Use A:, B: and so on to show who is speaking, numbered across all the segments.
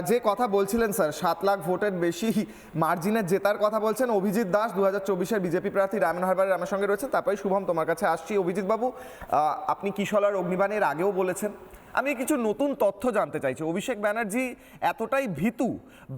A: যে কথা বলছিলেন স্যার 7 লাখ ভোটের বেশি মার্জিনের জেতার কথা বলছেন অভিজিৎ দাস 2024-এর বিজেপি প্রার্থী ডায়মন্ড হারবারের আমার সঙ্গে রয়েছেন। তারপরে শুভম তোমার কাছে আসছি। অভিজিৎ বাবু, আপনি কিশলার অগ্নিবাণের আগেও বলেছেন, আমি কিছু নতুন তথ্য জানতে চাইছি। অভিষেক ব্যানার্জি এতটাই ভীতু,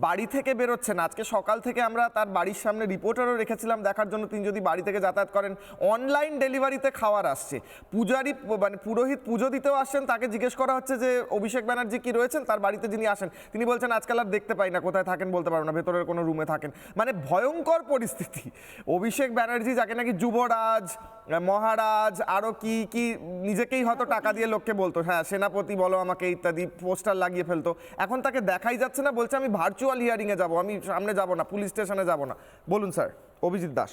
A: বাড়ি থেকে বেরোচ্ছেন। আজকে সকাল থেকে আমরা তার বাড়ির সামনে রিপোর্টারও রেখেছিলাম দেখার জন্য, তিনি যদি বাড়ি থেকে যাতায়াত করেন। অনলাইন ডেলিভারিতে খাবার আসছে, পূজারি মানে পুরোহিত পুজো দিতেও আসছেন, তাকে জিজ্ঞেস করা হচ্ছে যে অভিষেক ব্যানার্জি কি রয়েছেন তার বাড়িতে যিনি আসেন, তিনি বলছেন আজকাল আর দেখতে পাই না, কোথায় থাকেন বলতে পারবো না, ভেতরের কোনো রুমে থাকেন। মানে ভয়ঙ্কর পরিস্থিতি। অভিষেক ব্যানার্জি যাকে নাকি যুবরাজ, মহারাজ, আরো কি কি নিজেকেই হয়তো টাকা দিয়ে লোককে বলতো, হ্যাঁ সেনাপতি বলো আমাকে ইত্যাদি, পোস্টার লাগিয়ে ফেলতো, এখন তাকে দেখাই যাচ্ছে না, বলছে আমি ভার্চুয়াল হিয়ারিং এ যাবো, আমি সামনে যাব না, পুলিশ স্টেশনে যাব না। বলুন স্যার অভিজিৎ দাস।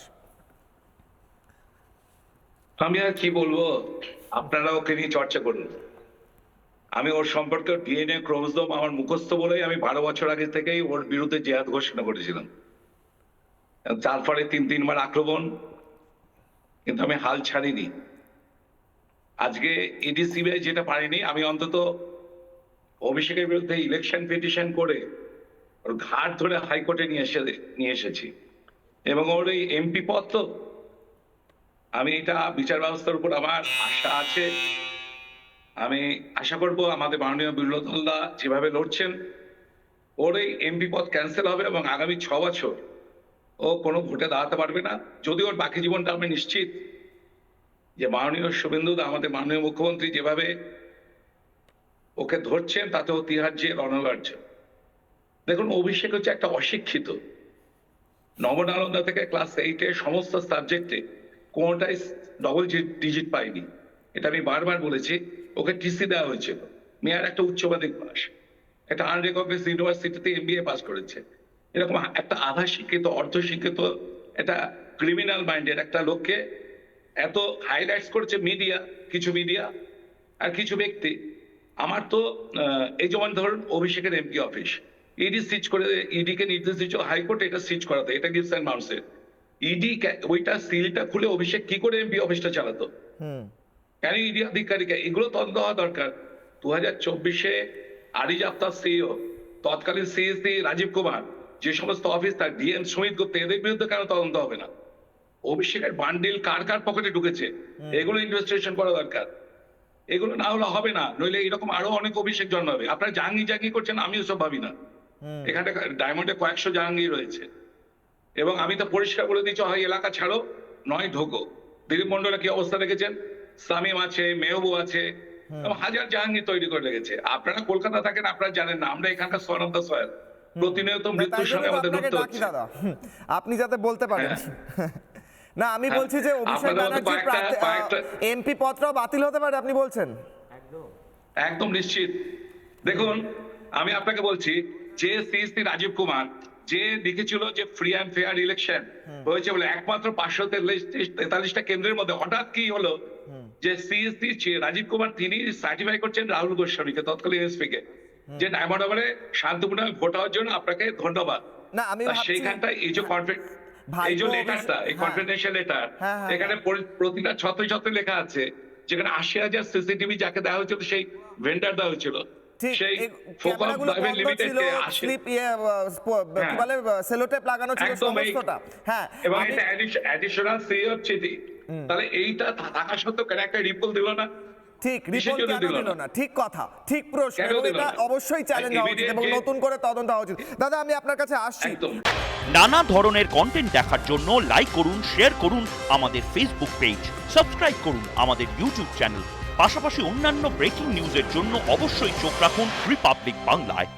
B: আমি আর কি বলবো, আপনারা ওকে নিয়ে চর্চা করুন। আমি ওর সম্পর্কে ডিএনএ ক্রোমোজোম আমার মুখস্থ বলেই আমি 12 বছর আগে থেকেই ওর বিরুদ্ধে জেহাদ ঘোষণা করেছিলাম। তারপরে 3-3বার আক্রমণ, কিন্তু আমি হাল ছাড়িনি। আজকে ইডি সিবিআই যেটা পারেনি, আমি অন্তত অভিষেকের বিরুদ্ধে ইলেকশন পিটিশন করে ওর ঘাট ধরে হাইকোর্টে নিয়ে এসেছি। এবং ওর এই এমপি পদ, তো আমি এটা বিচার ব্যবস্থার উপর আমার আশা আছে। আমি আশা করব আমাদের মাননীয় বিরোধী দলদা যেভাবে লড়ছেন, ওর এই এমপি পদ ক্যান্সেল হবে এবং আগামী 6 বছর ও কোনো ভোটে দাঁড়াতে পারবে না। যদি ওর বাকি জীবনটা আমি নিশ্চিত যে মাননীয় শুভেন্দু দা, আমাদের মাননীয় মুখ্যমন্ত্রী যেভাবে ওকে ধরছেন, তাতে ও তিহার জেল অনবার্য। দেখুন, অভিষেক হচ্ছে একটা অশিক্ষিত, নবনালন্দা থেকে ক্লাস 8-এ সমস্ত সাবজেক্টে কোনোটাই ডবল ডিজিট পাইনি। এটা আমি বারবার বলেছি। ওকে টিসি দেওয়া হয়েছিল, মেয়ার একটা উচ্চ মাধ্যমিক পাস, একটা আনরেকগনাইজড ইউনিভার্সিটিতে এমবিএ পাস করেছে। এরকম একটা আধা শিক্ষিত, অর্ধ শিক্ষিত, একটা ক্রিমিনাল মাইন্ডেড একটা লোককে এত হাইলাইটস করেছে মিডিয়া, কিছু মিডিয়া আর কিছু ব্যক্তি। আমার তো এই যেমন ধরুন অভিষেকের এমপি অফিস, ইডি সিজ করে, ইডি কে নির্দেশ দিচ্ছে হাইকোর্টে এটা সিজ করাতে, এটা গিভস অ্যান্ড মাউন্টসের। ইডি ওইটা সিলটা খুলে অভিষেক কি করে এমপি অফিসটা চালাতো, কেন ইডি আধিকারিক, এগুলো তদন্ত হওয়া দরকার। 2024-এ আরিজ আফতাব সিইও, তৎকালীন সিএসডি রাজীব কুমার, যে সমস্ত অফিস তার ডিএম সুমিত গুপ্তা, এদের বিরুদ্ধে কেন তদন্ত হবে না? অভিষেকের বান্ডিল কার কার পকেটে ঢুকেছে, এগুলো ইনভেস্টিগেশন করা দরকার। এগুলো না হলে হবে না, নইলে এরকম আরো অনেক অভিষেক জন্মাবে। আপনারা জাহাঙ্গীর করছেন, আমিও সব ভাবি না। এখানে ডায়মন্ডে কয়েকশো জাহাঙ্গীর রয়েছে, এবং আমি তো পরিষ্কার বলে দিচ্ছি, হয় এলাকা ছাড়ো নয় ঢোকো। দিলীপ মন্ডলের কি অবস্থা দেখেছেন, সামিম আছে, মেহবুব আছে, এবং হাজার জাহাঙ্গীর তৈরি করে রেখেছে। আপনারা কলকাতা থাকেন, আপনারা জানেন না, আমরা এখানকার সন অফ দ্য সয়েল, প্রতিনিয়ত মৃত্যুর সঙ্গে আমাদের লড়তে হচ্ছে।
A: আপনি যাতে বলতে পারেন। না, আমি বলছি যে অভিষেক ব্যানার্জির এমপি পদটাও বাতিল হতে পারে, আপনি বলছেন?
B: একদম নিশ্চিত। দেখুন, আমি আপনাকে বলছি, যে সিএসসি রাজীব কুমার যে লিখেছিল যে ফ্রি অ্যান্ড ফেয়ার ইলেকশন হয়েছে বলে একমাত্র 543টা কেন্দ্রের মধ্যে, হঠাৎ কি হলো যে সিএসসি রাজীব কুমার তিনি সার্টিফাই করছেন রাহুল গোস্বামীকে, তৎকালীন এসপি কে, যে ডায়মন্ড হারবারে শান্তিপূর্ণভাবে ভোট হওয়ার জন্য আপনাকে ধন্যবাদ।
A: না, আমি
B: সেইখানটা এই যে এই যে লেটারটা, এই কনফিডেন্সিয়াল লেটার, এখানে প্রতিটা ছত্রে লেখা আছে, যেখানে 80,000 সিসিটিভি যাকে দেওয়া হয়েছিল, সেই ভেন্ডার দেওয়া হয়েছিল, সেই ফোকাল প্রাইভেট লিমিটেডকে
A: সেলোটেপ লাগানো ছিল সমস্তটা। হ্যাঁ,
B: এবং এটা অ্যাডিশনাল সিও চিঠি। তাহলে এইটা থাকা সত্ত্বেও কেন একটা রিপোর্ট দিল না?
A: ঠিক, রিপোর্ট কেন দিল না? ঠিক কথা, ঠিক প্রশ্ন, এটা অবশ্যই চ্যালেঞ্জ হওয়া উচিত এবং নতুন করে তদন্ত হওয়া উচিত। দাদা, আমি আপনার কাছে আসছি।
C: নানা ধরনের কন্টেন্ট দেখার জন্য লাইক করুন, শেয়ার করুন আমাদের ফেসবুক পেজ, সাবস্ক্রাইব করুন আমাদের ইউটিউব চ্যানেল। পাশাপাশি অন্যান্য ব্রেকিং নিউজের জন্য অবশ্যই চোখ রাখুন রিপাবলিক বাংলায়।